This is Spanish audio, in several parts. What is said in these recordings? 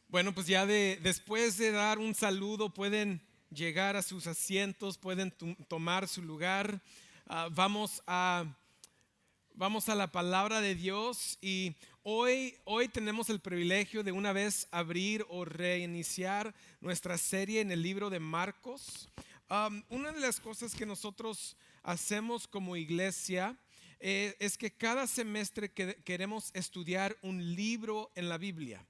Bueno, pues ya después de dar un saludo pueden llegar a sus asientos, pueden tomar su lugar. Vamos a la palabra de Dios y hoy tenemos el privilegio de una vez abrir o reiniciar nuestra serie en el libro de Marcos. Una de las cosas que nosotros hacemos como iglesia es que cada semestre queremos estudiar un libro en la Biblia.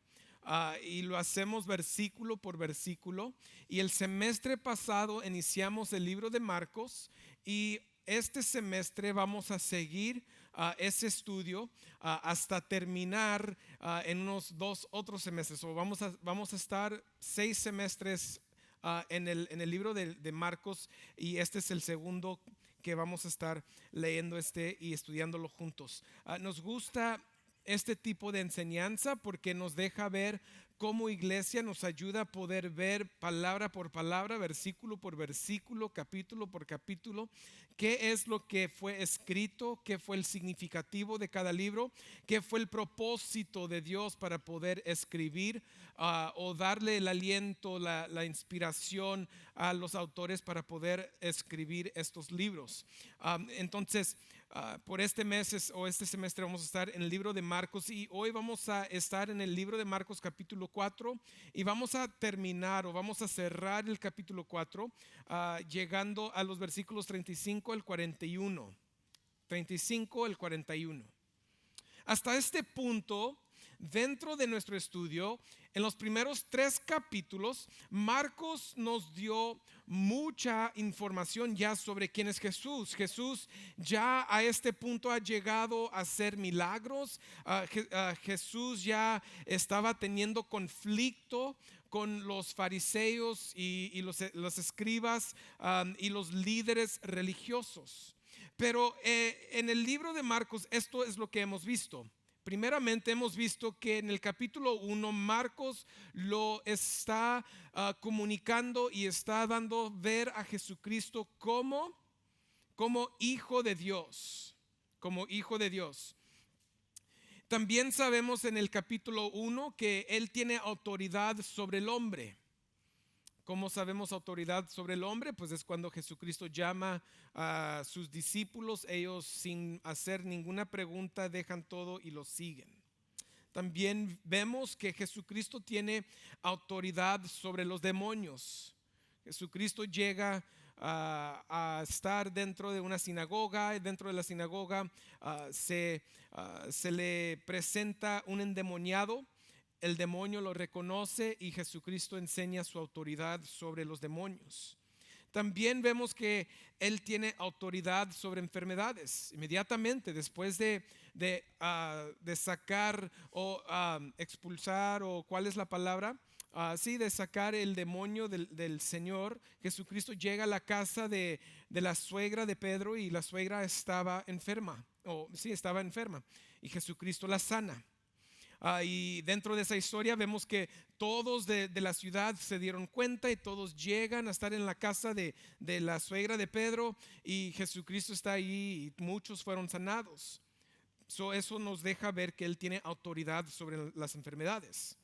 Y lo hacemos versículo por versículo. Y el semestre pasado iniciamos el libro de Marcos y este semestre vamos a seguir ese estudio hasta terminar en unos dos otros semestres. O vamos a estar 6 semestres en el libro de Marcos, y este es el segundo que vamos a estar leyendo y estudiándolo juntos. Nos gusta este tipo de enseñanza porque nos deja ver cómo iglesia nos ayuda a poder ver palabra por palabra, versículo por versículo, capítulo por capítulo, qué es lo que fue escrito, qué fue el significativo de cada libro, qué fue el propósito de Dios para poder escribir o darle el aliento, la inspiración a los autores para poder escribir estos libros. Entonces, por este mes o este semestre vamos a estar en el libro de Marcos, y hoy vamos a estar en el libro de Marcos capítulo 4, y vamos a terminar o vamos a cerrar el capítulo 4 llegando a los versículos 35 al 41. 35 al 41. Hasta este punto, dentro de nuestro estudio, en los primeros 3 capítulos, Marcos nos dio mucha información ya sobre quién es Jesús. Jesús ya a este punto ha llegado a hacer milagros. Jesús ya estaba teniendo conflicto con los fariseos y los escribas y los líderes religiosos. Pero en el libro de Marcos esto es lo que hemos visto. Primeramente hemos visto que en el capítulo 1 Marcos lo está comunicando y está dando ver a Jesucristo como hijo de Dios, como hijo de Dios. También sabemos en el capítulo 1 que Él tiene autoridad sobre el hombre. ¿Cómo sabemos autoridad sobre el hombre? Pues es cuando Jesucristo llama a sus discípulos, ellos sin hacer ninguna pregunta dejan todo y lo siguen. También vemos que Jesucristo tiene autoridad sobre los demonios. Jesucristo llega a estar dentro de una sinagoga, y dentro de la sinagoga se le presenta un endemoniado. El demonio lo reconoce y Jesucristo enseña su autoridad sobre los demonios. También vemos que Él tiene autoridad sobre enfermedades. Inmediatamente después de sacar o expulsar, o cuál es la palabra, sí, de sacar el demonio del Señor, Jesucristo llega a la casa de la suegra de Pedro, y la suegra estaba enferma, o sí, estaba enferma, y Jesucristo la sana. Y dentro de esa historia vemos que todos de la ciudad se dieron cuenta y todos llegan a estar en la casa de la suegra de Pedro, y Jesucristo está ahí y muchos fueron sanados. Eso nos deja ver que Él tiene autoridad sobre las enfermedades.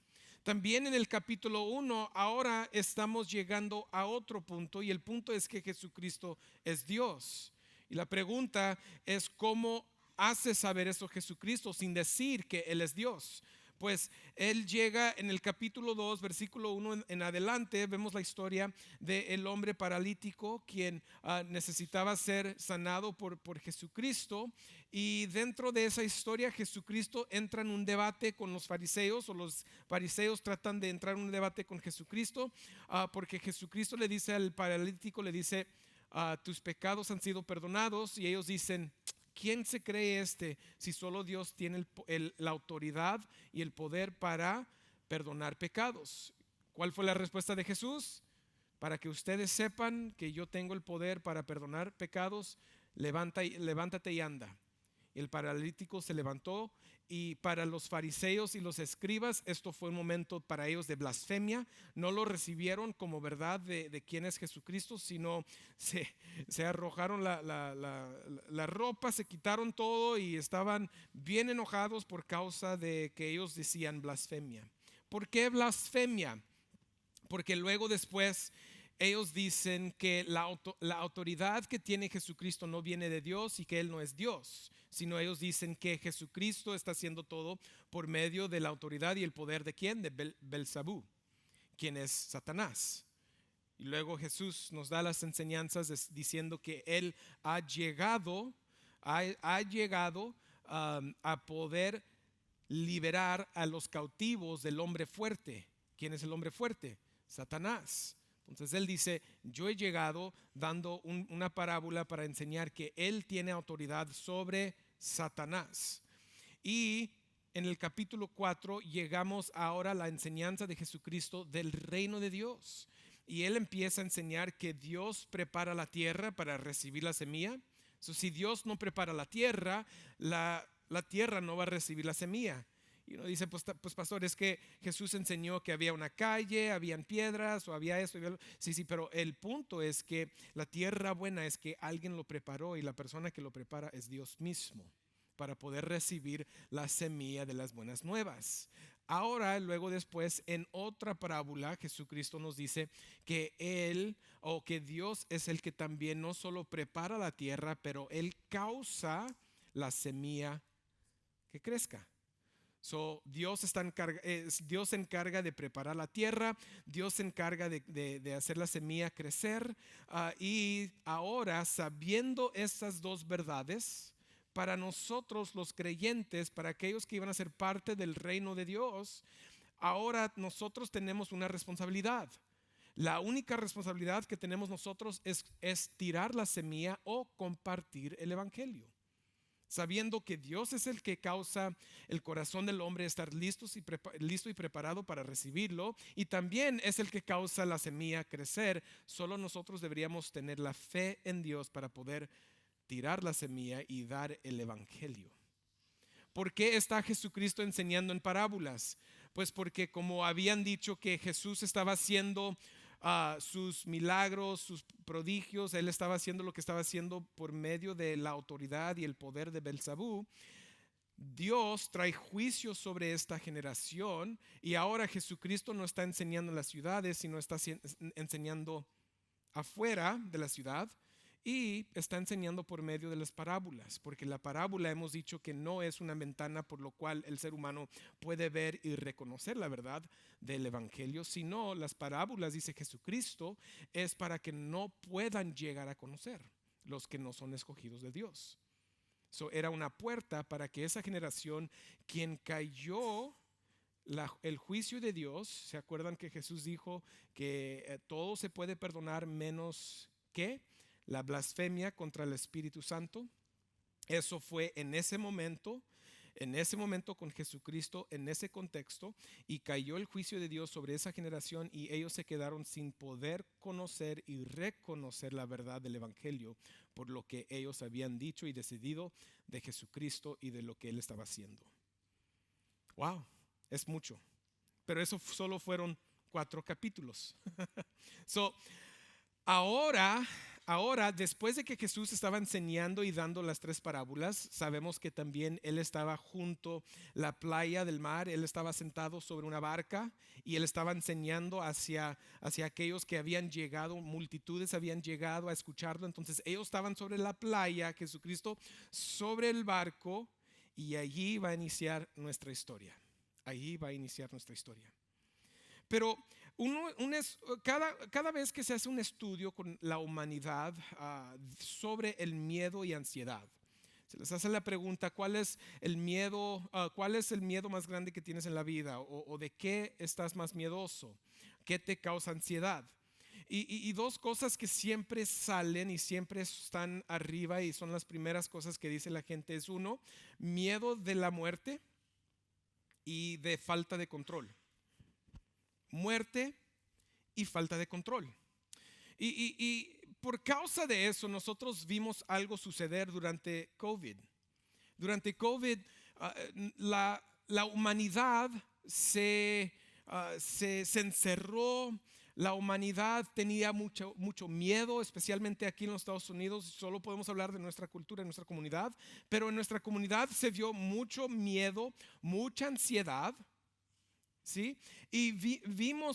También en el capítulo 1 ahora estamos llegando a otro punto, y el punto es que Jesucristo es Dios. Y la pregunta es: ¿cómo hace saber eso Jesucristo sin decir que Él es Dios? Pues Él llega en el capítulo 2 versículo 1 en adelante. Vemos la historia del hombre paralítico quien necesitaba ser sanado por Jesucristo. Y dentro de esa historia Jesucristo entra en un debate con los fariseos, o los fariseos tratan de entrar en un debate con Jesucristo, porque Jesucristo le dice al paralítico, le dice: tus pecados han sido perdonados. Y ellos dicen: ¿quién se cree si solo Dios tiene la autoridad y el poder para perdonar pecados? ¿Cuál fue la respuesta de Jesús? Para que ustedes sepan que yo tengo el poder para perdonar pecados, levántate y anda. El paralítico se levantó, y para los fariseos y los escribas esto fue un momento para ellos de blasfemia. No lo recibieron como verdad de quién es Jesucristo, sino se arrojaron la ropa, se quitaron todo y estaban bien enojados por causa de que ellos decían blasfemia. ¿Por qué blasfemia? Porque luego después ellos dicen que la autoridad que tiene Jesucristo no viene de Dios y que Él no es Dios, sino ellos dicen que Jesucristo está haciendo todo por medio de la autoridad y el poder de ¿quién? De Belzabú, quien es Satanás. Y luego Jesús nos da las enseñanzas diciendo que Él ha llegado a poder liberar a los cautivos del hombre fuerte. ¿Quién es el hombre fuerte? Satanás. Entonces Él dice, yo he llegado dando una parábola para enseñar que Él tiene autoridad sobre Satanás. Y en el capítulo 4 llegamos ahora a la enseñanza de Jesucristo del reino de Dios. Y Él empieza a enseñar que Dios prepara la tierra para recibir la semilla. Si Dios no prepara la tierra, la tierra no va a recibir la semilla. Y uno dice, pues pastor, es que Jesús enseñó que había una calle, habían piedras o había esto. Sí, pero el punto es que la tierra buena es que alguien lo preparó y la persona que lo prepara es Dios mismo para poder recibir la semilla de las buenas nuevas. Ahora, luego después, en otra parábola, Jesucristo nos dice que Él o que Dios es el que también no solo prepara la tierra, pero Él causa la semilla que crezca. Dios se encarga de preparar la tierra, Dios se encarga de hacer la semilla crecer. Y ahora, sabiendo estas dos verdades, para nosotros los creyentes, para aquellos que iban a ser parte del reino de Dios, ahora nosotros tenemos una responsabilidad. La única responsabilidad que tenemos nosotros es tirar la semilla o compartir el evangelio, sabiendo que Dios es el que causa el corazón del hombre estar listo y preparado para recibirlo, y también es el que causa la semilla crecer. Solo nosotros deberíamos tener la fe en Dios para poder tirar la semilla y dar el evangelio. ¿Por qué está Jesucristo enseñando en parábolas? Pues porque, como habían dicho que Jesús estaba haciendo sus milagros, sus prodigios, Él estaba haciendo lo que estaba haciendo por medio de la autoridad y el poder de Belzabú. Dios trae juicio sobre esta generación, y ahora Jesucristo no está enseñando en las ciudades, sino está enseñando afuera de la ciudad. Y está enseñando por medio de las parábolas, porque la parábola hemos dicho que no es una ventana por lo cual el ser humano puede ver y reconocer la verdad del evangelio, sino las parábolas, dice Jesucristo, es para que no puedan llegar a conocer los que no son escogidos de Dios. Era una puerta para que esa generación, quien cayó el juicio de Dios, ¿se acuerdan que Jesús dijo que todo se puede perdonar menos que la blasfemia contra el Espíritu Santo? Eso fue en ese momento con Jesucristo, en ese contexto, y cayó el juicio de Dios sobre esa generación, y ellos se quedaron sin poder conocer y reconocer la verdad del evangelio por lo que ellos habían dicho y decidido de Jesucristo y de lo que Él estaba haciendo. Wow, es mucho, pero eso solo fueron 4 capítulos. Ahora, después de que Jesús estaba enseñando y dando las 3 parábolas, sabemos que también Él estaba junto a la playa del mar. Él estaba sentado sobre una barca y Él estaba enseñando hacia aquellos que habían llegado, multitudes habían llegado a escucharlo. Entonces ellos estaban sobre la playa, Jesucristo sobre el barco, y allí va a iniciar nuestra historia. Pero cada vez que se hace un estudio con la humanidad sobre el miedo y ansiedad, se les hace la pregunta: ¿cuál es el miedo más grande que tienes en la vida? ¿O de qué estás más miedoso? ¿Qué te causa ansiedad? Y 2 cosas que siempre salen y siempre están arriba y son las primeras cosas que dice la gente es: 1, miedo de la muerte y de falta de control. Muerte y falta de control. Y por causa de eso nosotros vimos algo suceder durante COVID. Durante COVID la humanidad se encerró. La humanidad tenía mucho miedo, especialmente aquí en los Estados Unidos. Solo podemos hablar de nuestra cultura, de nuestra comunidad, pero en nuestra comunidad se vio mucho miedo, mucha ansiedad. ¿sí? Y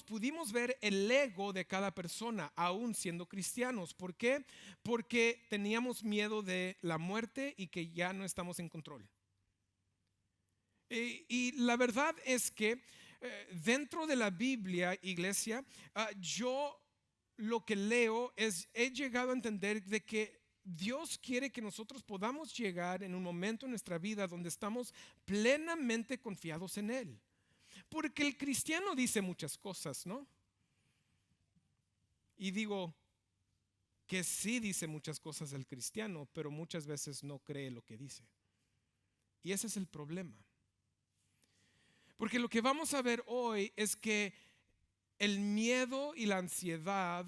pudimos ver el ego de cada persona, aún siendo cristianos. ¿Por qué? Porque teníamos miedo de la muerte y que ya no estamos en control. Y la verdad es que dentro de la Biblia, iglesia, yo lo que leo he llegado a entender de que Dios quiere que nosotros podamos llegar en un momento en nuestra vida donde estamos plenamente confiados en Él. Porque el cristiano dice muchas cosas, ¿no? Y digo que sí dice muchas cosas el cristiano, pero muchas veces no cree lo que dice. Y ese es el problema. Porque lo que vamos a ver hoy es que el miedo y la ansiedad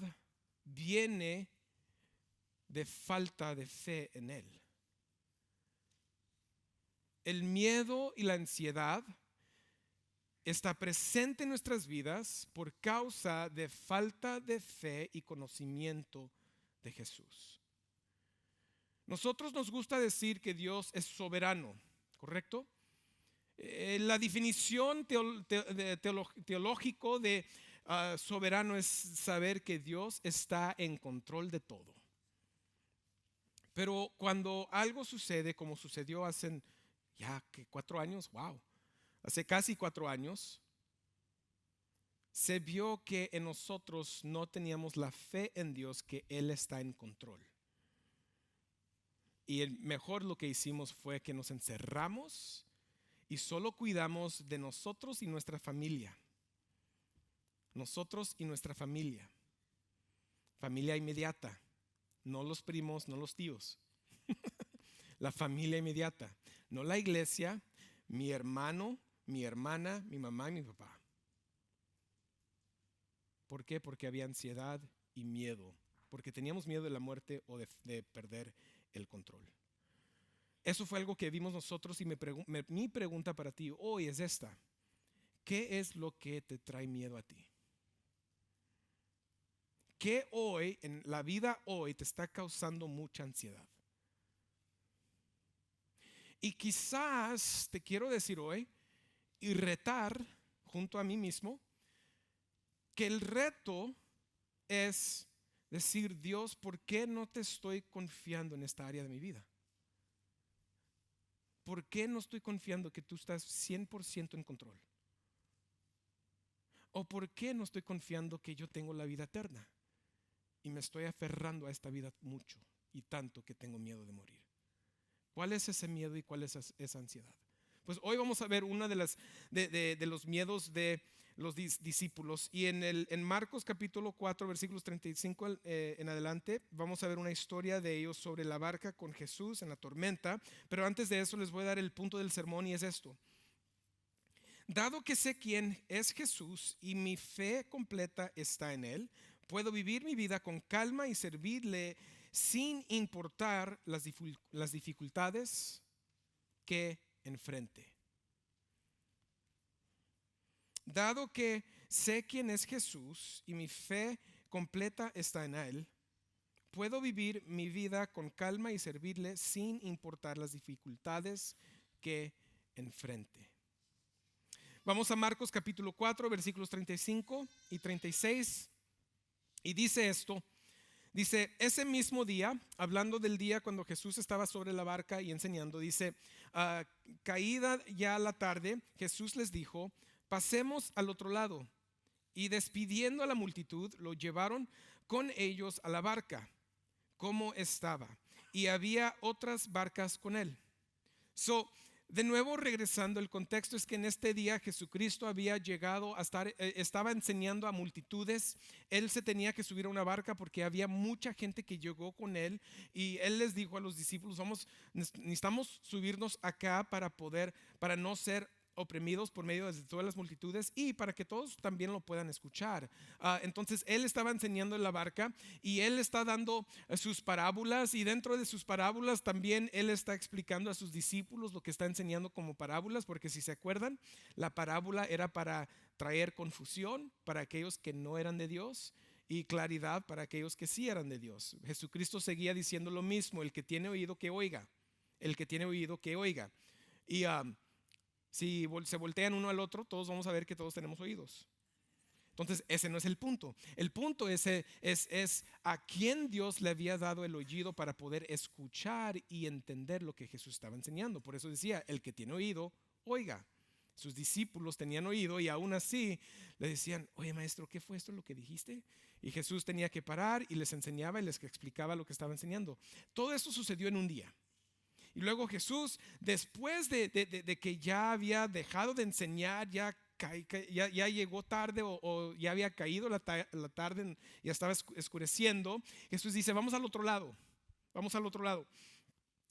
viene de falta de fe en Él. El miedo y la ansiedad está presente en nuestras vidas por causa de falta de fe y conocimiento de Jesús. Nosotros nos gusta decir que Dios es soberano, ¿correcto? La definición teológico de soberano es saber que Dios está en control de todo. Pero cuando algo sucede, como sucedió hace ya que 4 años, wow, hace casi 4 años, se vio que en nosotros no teníamos la fe en Dios, que Él está en control. Y mejor lo que hicimos fue que nos encerramos y solo cuidamos de nosotros y nuestra familia. Nosotros y nuestra familia. Familia inmediata. No los primos, no los tíos. La familia inmediata. No la iglesia, mi hermano, mi hermana, mi mamá y mi papá. ¿Por qué? Porque había ansiedad y miedo. Porque teníamos miedo de la muerte o de perder el control. Eso fue algo que vimos nosotros y mi pregunta para ti hoy es esta. ¿Qué es lo que te trae miedo a ti? ¿Qué hoy, en la vida hoy, te está causando mucha ansiedad? Y quizás te quiero decir hoy y retar junto a mí mismo que el reto es decir: Dios, ¿por qué no te estoy confiando en esta área de mi vida? ¿Por qué no estoy confiando que tú estás 100% en control? ¿O por qué no estoy confiando que yo tengo la vida eterna? Y me estoy aferrando a esta vida mucho y tanto que tengo miedo de morir. ¿Cuál es ese miedo y cuál es esa ansiedad? Pues hoy vamos a ver uno de los miedos de los discípulos. Y en Marcos capítulo 4 versículos 35 en adelante vamos a ver una historia de ellos sobre la barca con Jesús en la tormenta. Pero antes de eso les voy a dar el punto del sermón, y es esto: dado que sé quién es Jesús y mi fe completa está en Él, puedo vivir mi vida con calma y servirle sin importar las dificultades que enfrente. Dado que sé quién es Jesús y mi fe completa está en Él, puedo vivir mi vida con calma y servirle sin importar las dificultades que enfrente. Vamos a Marcos capítulo 4 versículos 35 y 36 y dice esto. Dice: ese mismo día, hablando del día cuando Jesús estaba sobre la barca y enseñando, dice: caída ya la tarde, Jesús les dijo: pasemos al otro lado. Y despidiendo a la multitud, lo llevaron con ellos a la barca, como estaba, y había otras barcas con él. De nuevo, regresando, el contexto es que en este día Jesucristo había llegado a estar, estaba enseñando a multitudes. Él se tenía que subir a una barca porque había mucha gente que llegó con él, y él les dijo a los discípulos: necesitamos subirnos acá para no ser oprimidos por medio de todas las multitudes y para que todos también lo puedan escuchar. Entonces él estaba enseñando en la barca y él está dando sus parábolas, y dentro de sus parábolas también él está explicando a sus discípulos lo que está enseñando como parábolas, porque si se acuerdan, la parábola era para traer confusión para aquellos que no eran de Dios y claridad para aquellos que sí eran de Dios. Jesucristo seguía diciendo lo mismo: el que tiene oído que oiga, el que tiene oído que oiga. Y Si se voltean uno al otro, todos vamos a ver que todos tenemos oídos. Entonces, ese no es el punto. El punto es a quién Dios le había dado el oído para poder escuchar y entender lo que Jesús estaba enseñando. Por eso decía, el que tiene oído, oiga. Sus discípulos tenían oído y aún así le decían, oye maestro, ¿qué fue esto lo que dijiste? Y Jesús tenía que parar y les enseñaba y les explicaba lo que estaba enseñando. Todo esto sucedió en un día. Y luego Jesús, después de que ya había dejado de enseñar, ya llegó tarde o ya había caído la tarde, ya estaba escureciendo, Jesús dice, vamos al otro lado, vamos al otro lado.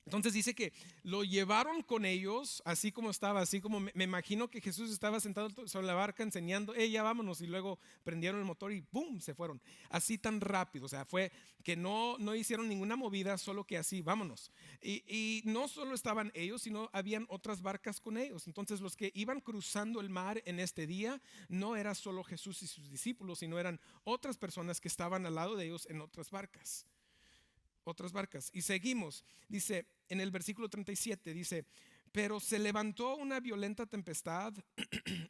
Entonces dice que lo llevaron con ellos, así como estaba, así como me imagino que Jesús estaba sentado sobre la barca enseñando, ya vámonos, y luego prendieron el motor y ¡boom! Se fueron, así tan rápido, o sea, fue que no hicieron ninguna movida, solo que así, vámonos. Y no solo estaban ellos, sino habían otras barcas con ellos. Entonces los que iban cruzando el mar en este día, no era solo Jesús y sus discípulos, sino eran otras personas que estaban al lado de ellos en otras barcas. Y seguimos, dice en el versículo 37, dice, pero se levantó una violenta tempestad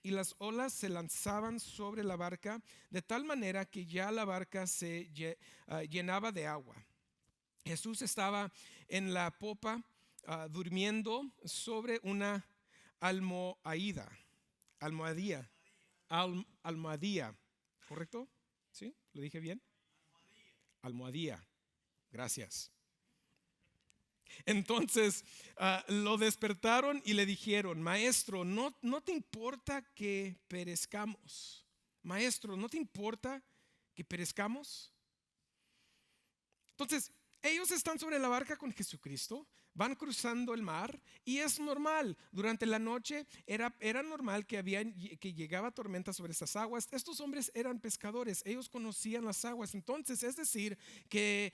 y las olas se lanzaban sobre la barca de tal manera que ya la barca se llenaba de agua. Jesús estaba en la popa durmiendo sobre una almohadilla, ¿correcto? ¿Sí? ¿Lo dije bien? Almohadilla. Gracias. Entonces lo despertaron y le dijeron, maestro, ¿no te importa que perezcamos? Maestro, ¿no te importa que perezcamos? Entonces, ellos están sobre la barca con Jesucristo, van cruzando el mar y es normal. Durante la noche era normal que llegaba tormenta sobre esas aguas. Estos hombres eran pescadores, ellos conocían las aguas. Entonces, es decir, que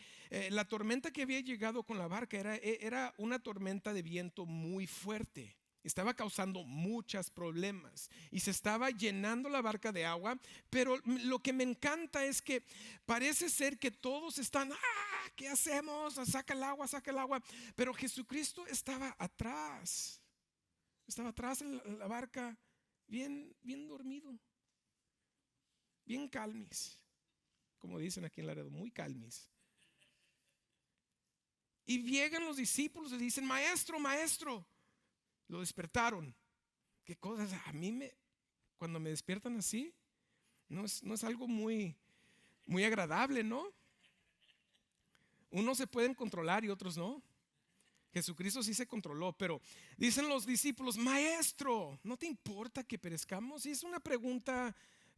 la tormenta que había llegado con la barca era una tormenta de viento muy fuerte. Estaba causando muchos problemas y se estaba llenando la barca de agua, pero lo que me encanta es que parece ser que todos están, ¿qué hacemos? Saca el agua, pero Jesucristo estaba atrás en la barca, bien dormido, bien calmis, como dicen aquí en Laredo, muy calmis. Y llegan los discípulos y dicen, maestro, lo despertaron. ¿Qué cosas? Cuando me despiertan así, no es algo muy agradable, ¿no? Unos se pueden controlar y otros no. Jesucristo sí se controló, pero dicen los discípulos, maestro, ¿no te importa que perezcamos? Y es una pregunta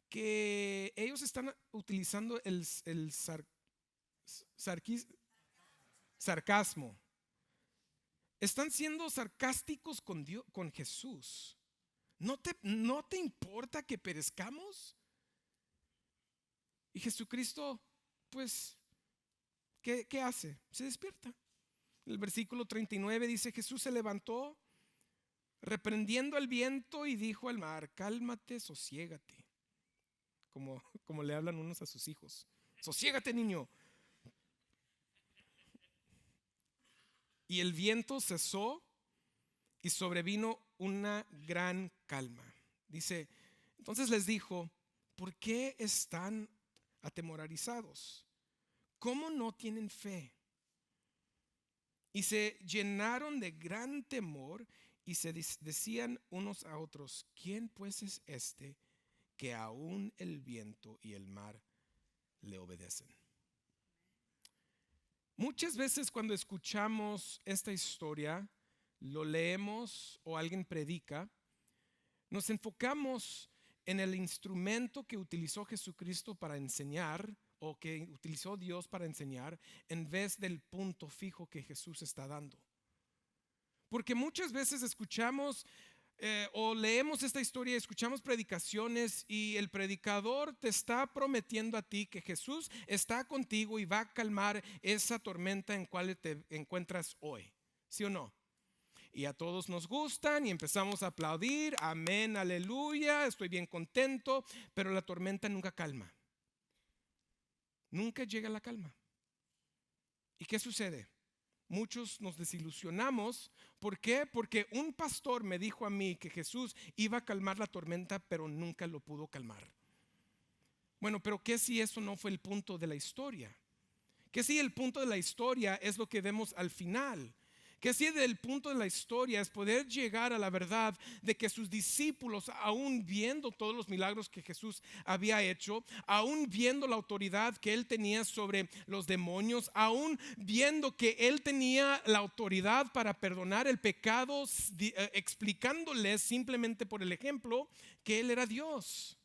que ellos están utilizando el sarcasmo. Están siendo sarcásticos con Dios, con Jesús. ¿No te importa que perezcamos? Y Jesucristo, pues, ¿qué hace? Se despierta. El versículo 39 dice, Jesús se levantó, reprendiendo al viento y dijo al mar, cálmate, sosiégate. Como le hablan unos a sus hijos. Sosiégate, niño. Y el viento cesó y sobrevino una gran calma. Dice, entonces les dijo, ¿por qué están atemorizados? ¿Cómo no tienen fe? Y se llenaron de gran temor y se decían unos a otros, ¿quién pues es este que aún el viento y el mar le obedecen? Muchas veces cuando escuchamos esta historia, lo leemos o alguien predica, nos enfocamos en el instrumento que utilizó Jesucristo para enseñar o que utilizó Dios para enseñar en vez del punto fijo que Jesús está dando. Porque muchas veces escuchamos o leemos esta historia, escuchamos predicaciones y el predicador te está prometiendo a ti que Jesús está contigo y va a calmar esa tormenta en cual te encuentras hoy, ¿sí o no? Y a todos nos gustan y empezamos a aplaudir, amén, aleluya, estoy bien contento, pero la tormenta nunca calma. Nunca llega la calma. ¿Y qué sucede? Muchos nos desilusionamos. ¿Por qué? Porque un pastor me dijo a mí que Jesús iba a calmar la tormenta, pero nunca lo pudo calmar. Bueno, pero ¿qué si eso no fue el punto de la historia? ¿Qué si el punto de la historia es lo que vemos al final? ¿Qué si el punto de la historia es poder llegar a la verdad de que sus discípulos, aún viendo todos los milagros que Jesús había hecho, aún viendo la autoridad que él tenía sobre los demonios, aún viendo que él tenía la autoridad para perdonar el pecado, explicándoles simplemente por el ejemplo que él era Dios?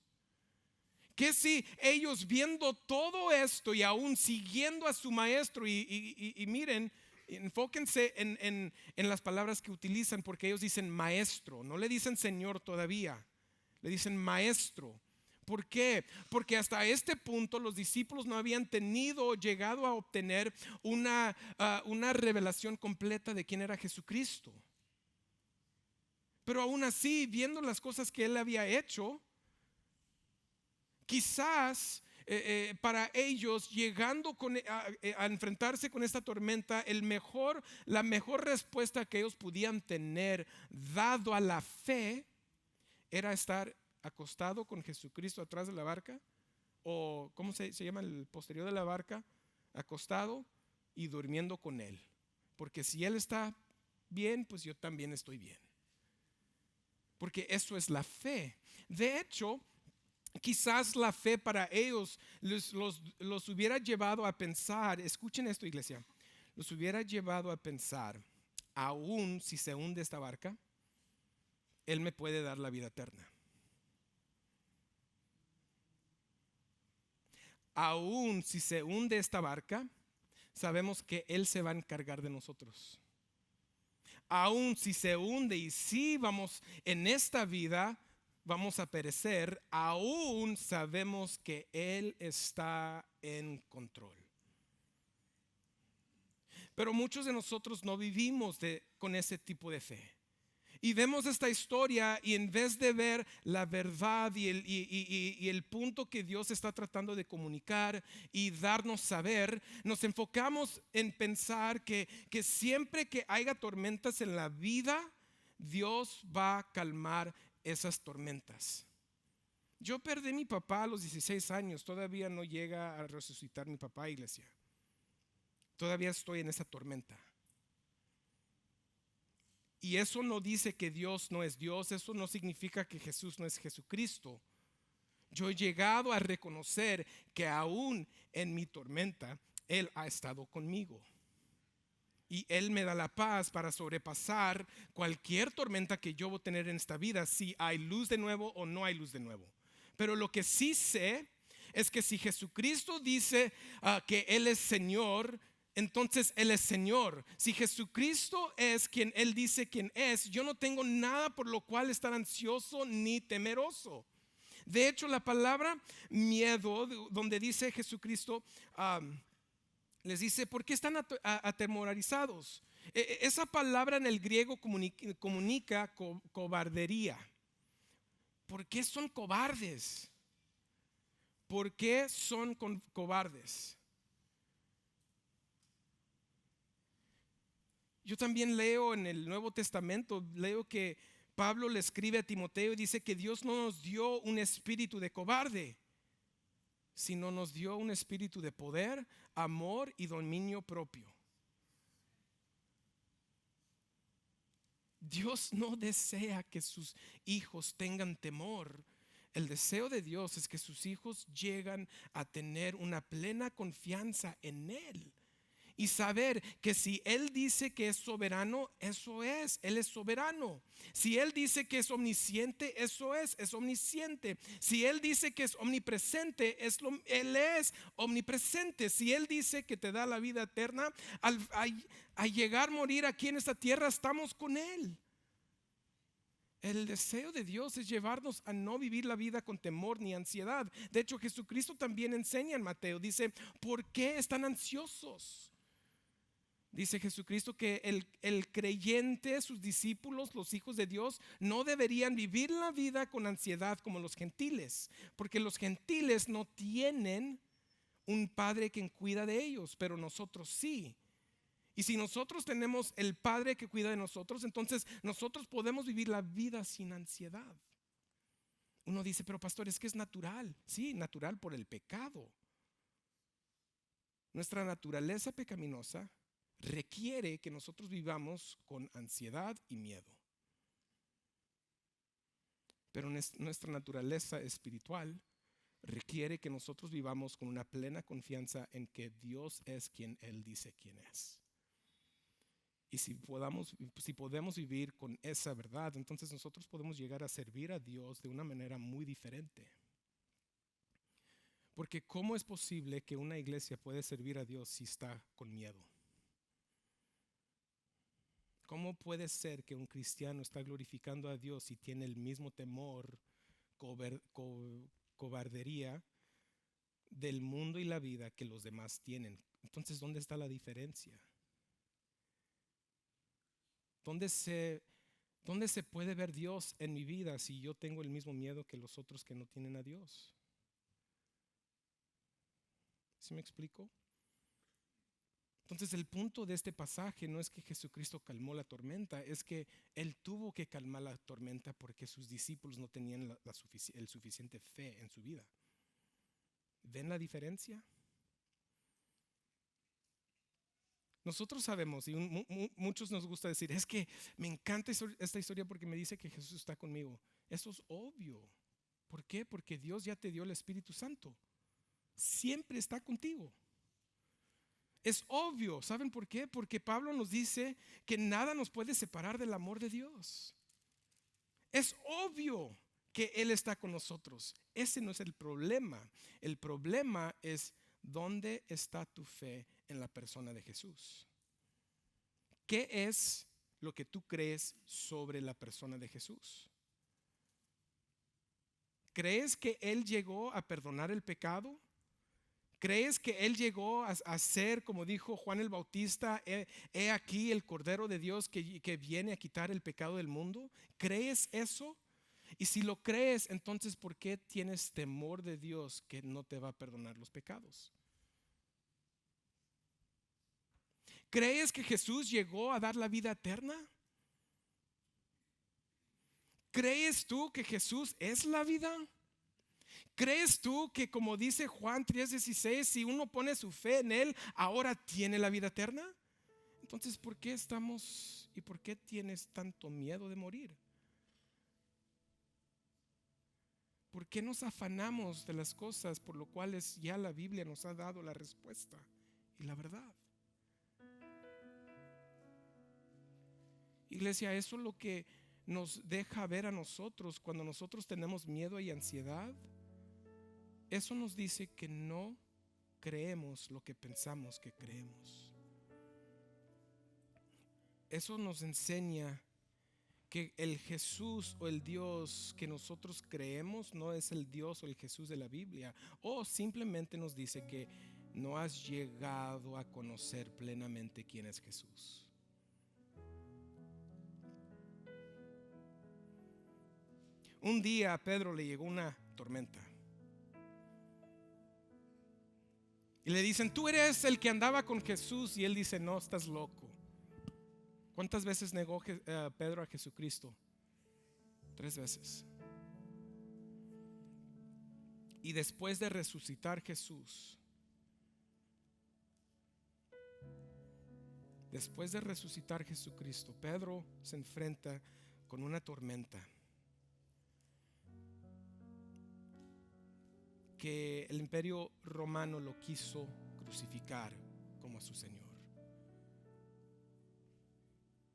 Que si ellos viendo todo esto y aún siguiendo a su maestro, y miren, enfóquense en las palabras que utilizan, porque ellos dicen maestro, no le dicen Señor todavía, le dicen maestro. ¿Por qué? Porque hasta este punto los discípulos no habían llegado a obtener una revelación completa de quién era Jesucristo. Pero aún así, viendo las cosas que él había hecho, quizás para ellos, llegando a enfrentarse con esta tormenta, la mejor respuesta que ellos podían tener, dado a la fe, era estar acostado con Jesucristo atrás de la barca, o ¿cómo se llama el posterior de la barca? Acostado y durmiendo con él. Porque si él está bien, pues yo también estoy bien. Porque eso es la fe. De hecho, quizás la fe para ellos los hubiera llevado a pensar, escuchen esto, iglesia, los hubiera llevado a pensar, aún si se hunde esta barca, Él me puede dar la vida eterna. Aún si se hunde esta barca, sabemos que Él se va a encargar de nosotros. Aún si se hunde y si vamos en esta vida, vamos a perecer, aún sabemos que Él está en control. Pero muchos de nosotros no vivimos con ese tipo de fe. Y vemos esta historia y en vez de ver la verdad y el punto que Dios está tratando de comunicar y darnos saber, nos enfocamos en pensar que siempre que haya tormentas en la vida, Dios va a calmar esas tormentas. Yo perdí a mi papá a los 16 años, todavía no llega a resucitar mi papá, iglesia. Todavía estoy en esa tormenta. Y eso no dice que Dios no es Dios, eso no significa que Jesús no es Jesucristo. Yo he llegado a reconocer que aún en mi tormenta, Él ha estado conmigo. Y Él me da la paz para sobrepasar cualquier tormenta que yo voy a tener en esta vida, si hay luz de nuevo o no hay luz de nuevo. Pero lo que sí sé es que si Jesucristo dice que Él es Señor, entonces Él es Señor. Si Jesucristo es quien Él dice quien es, yo no tengo nada por lo cual estar ansioso ni temeroso. De hecho, la palabra miedo, donde dice Jesucristo, les dice, ¿por qué están atemorizados? Esa palabra en el griego comunica cobardería. ¿Por qué son cobardes? ¿Por qué son cobardes? Yo también leo en el Nuevo Testamento, leo que Pablo le escribe a Timoteo y dice que Dios no nos dio un espíritu de cobarde, sino nos dio un espíritu de poder, amor y dominio propio. Dios no desea que sus hijos tengan temor. El deseo de Dios es que sus hijos lleguen a tener una plena confianza en Él. Y saber que si Él dice que es soberano, eso es, Él es soberano. Si Él dice que es omnisciente, eso es omnisciente. Si Él dice que es omnipresente, Él es omnipresente. Si Él dice que te da la vida eterna, al llegar a morir aquí en esta tierra, estamos con Él. El deseo de Dios es llevarnos a no vivir la vida con temor ni ansiedad. De hecho, Jesucristo también enseña en Mateo, dice, ¿por qué están ansiosos? Dice Jesucristo que el creyente, sus discípulos, los hijos de Dios, no deberían vivir la vida con ansiedad como los gentiles, porque los gentiles no tienen un padre quien cuida de ellos, pero nosotros sí. Y si nosotros tenemos el Padre que cuida de nosotros, entonces nosotros podemos vivir la vida sin ansiedad. Uno dice, pero pastor, es que es natural. Sí, natural por el pecado. Nuestra naturaleza pecaminosa requiere que nosotros vivamos con ansiedad y miedo. Pero nuestra naturaleza espiritual requiere que nosotros vivamos con una plena confianza en que Dios es quien Él dice quién es. Y si podemos vivir con esa verdad, entonces nosotros podemos llegar a servir a Dios de una manera muy diferente. Porque ¿cómo es posible que una iglesia puede servir a Dios si está con miedo? ¿Cómo puede ser que un cristiano está glorificando a Dios si tiene el mismo temor, cobardería del mundo y la vida que los demás tienen? Entonces, ¿dónde está la diferencia? ¿Dónde se puede ver Dios en mi vida si yo tengo el mismo miedo que los otros que no tienen a Dios? ¿Sí me explico? Entonces el punto de este pasaje no es que Jesucristo calmó la tormenta, es que Él tuvo que calmar la tormenta porque sus discípulos no tenían el suficiente fe en su vida. ¿Ven la diferencia? Nosotros sabemos, y muchos nos gusta decir, es que me encanta esta historia porque me dice que Jesús está conmigo. Eso es obvio. ¿Por qué? Porque Dios ya te dio el Espíritu Santo. Siempre está contigo. Es obvio. ¿Saben por qué? Porque Pablo nos dice que nada nos puede separar del amor de Dios. Es obvio que Él está con nosotros. Ese no es el problema. El problema es dónde está tu fe en la persona de Jesús. ¿Qué es lo que tú crees sobre la persona de Jesús? ¿Crees que Él llegó a perdonar el pecado? ¿Crees que Él llegó a ser, como dijo Juan el Bautista, he aquí el Cordero de Dios que viene a quitar el pecado del mundo? ¿Crees eso? Y si lo crees, entonces ¿por qué tienes temor de Dios que no te va a perdonar los pecados? ¿Crees que Jesús llegó a dar la vida eterna? ¿Crees tú que Jesús es la vida? ¿Crees tú que, como dice Juan 3:16, si uno pone su fe en Él, ahora tiene la vida eterna? Entonces, ¿por qué estamos y por qué tienes tanto miedo de morir? ¿Por qué nos afanamos de las cosas por lo cuales ya la Biblia nos ha dado la respuesta y la verdad? Iglesia, eso es lo que nos deja ver a nosotros cuando nosotros tenemos miedo y ansiedad. Eso nos dice que no creemos lo que pensamos que creemos. Eso nos enseña que el Jesús o el Dios que nosotros creemos no es el Dios o el Jesús de la Biblia. O simplemente nos dice que no has llegado a conocer plenamente quién es Jesús. Un día a Pedro le llegó una tormenta. Y le dicen, tú eres el que andaba con Jesús. Y él dice, no, estás loco. ¿Cuántas veces negó Pedro a Jesucristo? 3 veces. Y después de resucitar Jesús, después de resucitar Jesucristo, Pedro se enfrenta con una tormenta que el imperio romano lo quiso crucificar como a su Señor.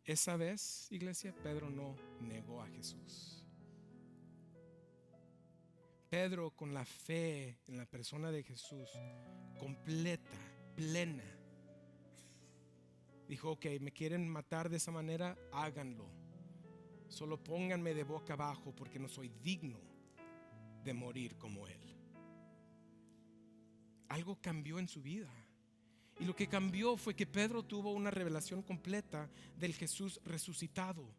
Esa vez, iglesia, Pedro no negó a Jesús. Pedro, con la fe en la persona de Jesús completa, plena, dijo, ok, me quieren matar de esa manera, háganlo. Solo pónganme de boca abajo porque no soy digno de morir como Él. Algo cambió en su vida. Y lo que cambió fue que Pedro tuvo una revelación completa del Jesús resucitado.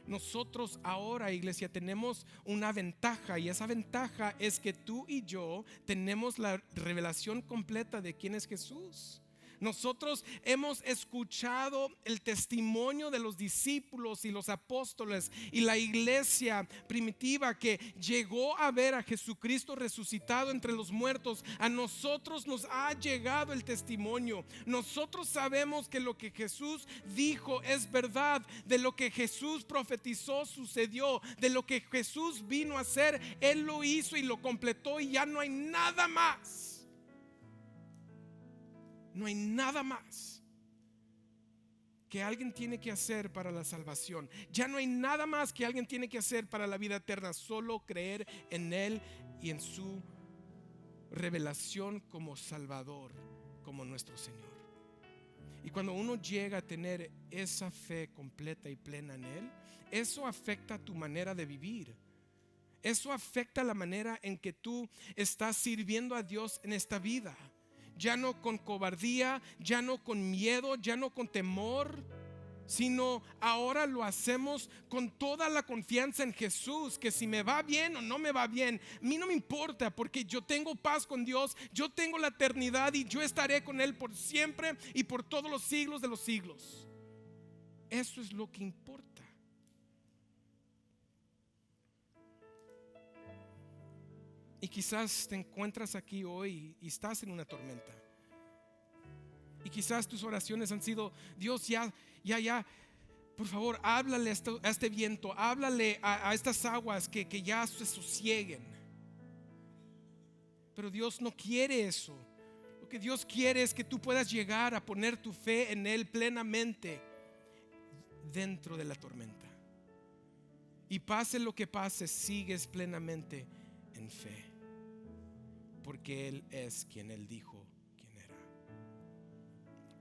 Nosotros ahora, iglesia, tenemos una ventaja, y esa ventaja es que tú y yo tenemos la revelación completa de quién es Jesús. Nosotros hemos escuchado el testimonio de los discípulos y los apóstoles y la iglesia primitiva que llegó a ver a Jesucristo resucitado entre los muertos. A nosotros nos ha llegado el testimonio. Nosotros sabemos que lo que Jesús dijo es verdad. De lo que Jesús profetizó sucedió. De lo que Jesús vino a hacer, Él lo hizo y lo completó, y ya no hay nada más. No hay nada más que alguien tiene que hacer para la salvación. Ya no hay nada más que alguien tiene que hacer para la vida eterna. Solo creer en Él y en su revelación como Salvador, como nuestro Señor. Y cuando uno llega a tener esa fe completa y plena en Él, eso afecta tu manera de vivir. Eso afecta la manera en que tú estás sirviendo a Dios en esta vida. Ya no con cobardía, ya no con miedo, ya no con temor, sino ahora lo hacemos con toda la confianza en Jesús, que si me va bien o no me va bien, a mí no me importa, porque yo tengo paz con Dios, yo tengo la eternidad y yo estaré con Él por siempre y por todos los siglos de los siglos. Eso es lo que importa. Y quizás te encuentras aquí hoy y estás en una tormenta. Y quizás tus oraciones han sido: Dios, ya, por favor, háblale a este viento, háblale a estas aguas que ya se sosieguen. Pero Dios no quiere eso. Lo que Dios quiere es que tú puedas llegar a poner tu fe en Él plenamente dentro de la tormenta. Y pase lo que pase, sigues plenamente en fe, porque Él es quien Él dijo quién era.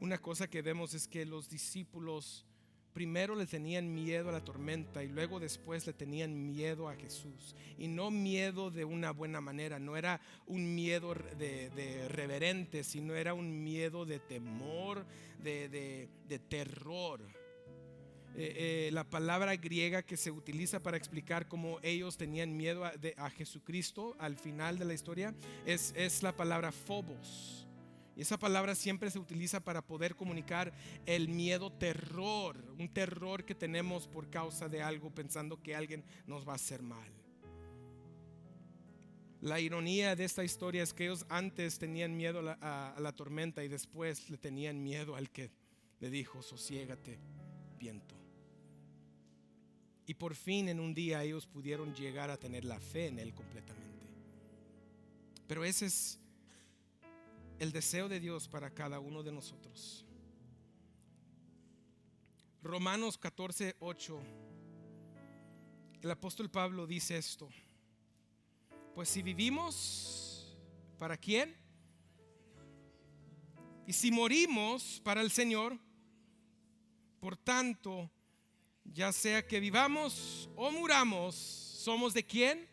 Una cosa que vemos es que los discípulos primero le tenían miedo a la tormenta y luego después le tenían miedo a Jesús. Y no miedo de una buena manera, no era un miedo de reverente, sino era un miedo de temor, de terror. La palabra griega que se utiliza para explicar cómo ellos tenían miedo a Jesucristo al final de la historia es la palabra phobos. Y esa palabra siempre se utiliza para poder comunicar el miedo, terror, un terror que tenemos por causa de algo, pensando que alguien nos va a hacer mal. La ironía de esta historia es que ellos antes tenían miedo a la tormenta y después le tenían miedo al que le dijo: sosiégate, viento. Y por fin en un día ellos pudieron llegar a tener la fe en Él completamente. Pero ese es el deseo de Dios para cada uno de nosotros. Romanos 14:8, el apóstol Pablo dice esto: pues si vivimos, ¿para quién? Y si morimos, para el Señor. Por tanto, ya sea que vivamos o muramos, ¿somos de quién?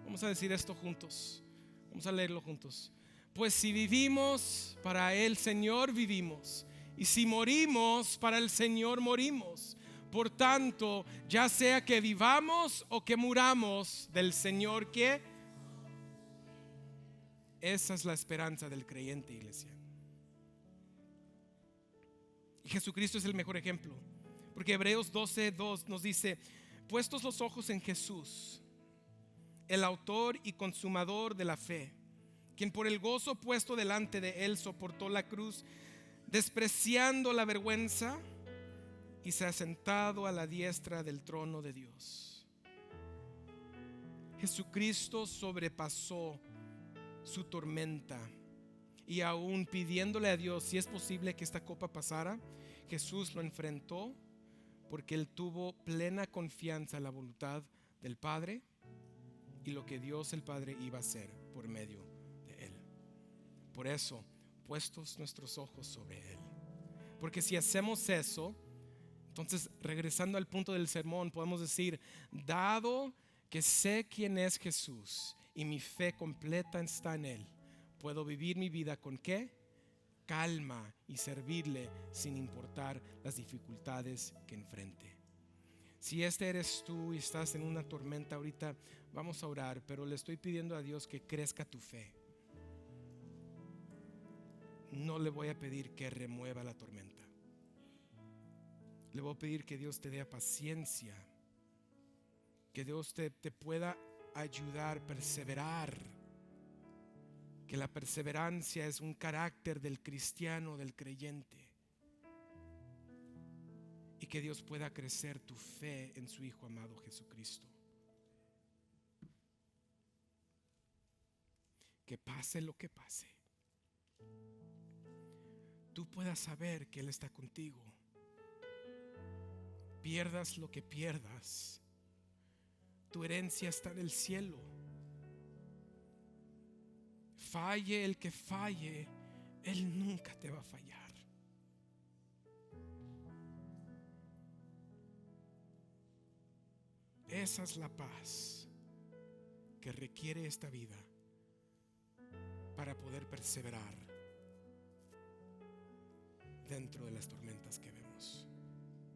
Vamos a decir esto juntos. Vamos a leerlo juntos. Pues si vivimos, para el Señor vivimos. Y si morimos, para el Señor morimos. Por tanto, ya sea que vivamos o que muramos, del Señor ¿qué? Esa es la esperanza del creyente, iglesia. Y Jesucristo es el mejor ejemplo. Porque Hebreos 12:2 nos dice: puestos los ojos en Jesús, el autor y consumador de la fe, quien por el gozo puesto delante de Él soportó la cruz, despreciando la vergüenza, y se ha sentado a la diestra del trono de Dios. Jesucristo sobrepasó su tormenta, y aún pidiéndole a Dios si es posible que esta copa pasara, Jesús lo enfrentó, porque Él tuvo plena confianza en la voluntad del Padre y lo que Dios el Padre iba a hacer por medio de Él. Por eso, puestos nuestros ojos sobre Él. Porque si hacemos eso, entonces, regresando al punto del sermón, podemos decir: dado que sé quién es Jesús y mi fe completa está en Él, puedo vivir mi vida ¿con qué? Calma, y servirle sin importar las dificultades que enfrente. Si este eres tú y estás en una tormenta ahorita, vamos a orar, pero le estoy pidiendo a Dios que crezca tu fe. no le voy a pedir que remueva la tormenta. Le voy a pedir que Dios te dé paciencia, que Dios te pueda ayudar a perseverar, que la perseverancia es un carácter del cristiano, del creyente, y que Dios pueda crecer tu fe en su Hijo amado Jesucristo. Que pase lo que pase, tú puedas saber que Él está contigo. Pierdas lo que pierdas, tu herencia está en el cielo. Falle el que falle, Él nunca te va a fallar. Esa es la paz que requiere esta vida para poder perseverar dentro de las tormentas que vemos.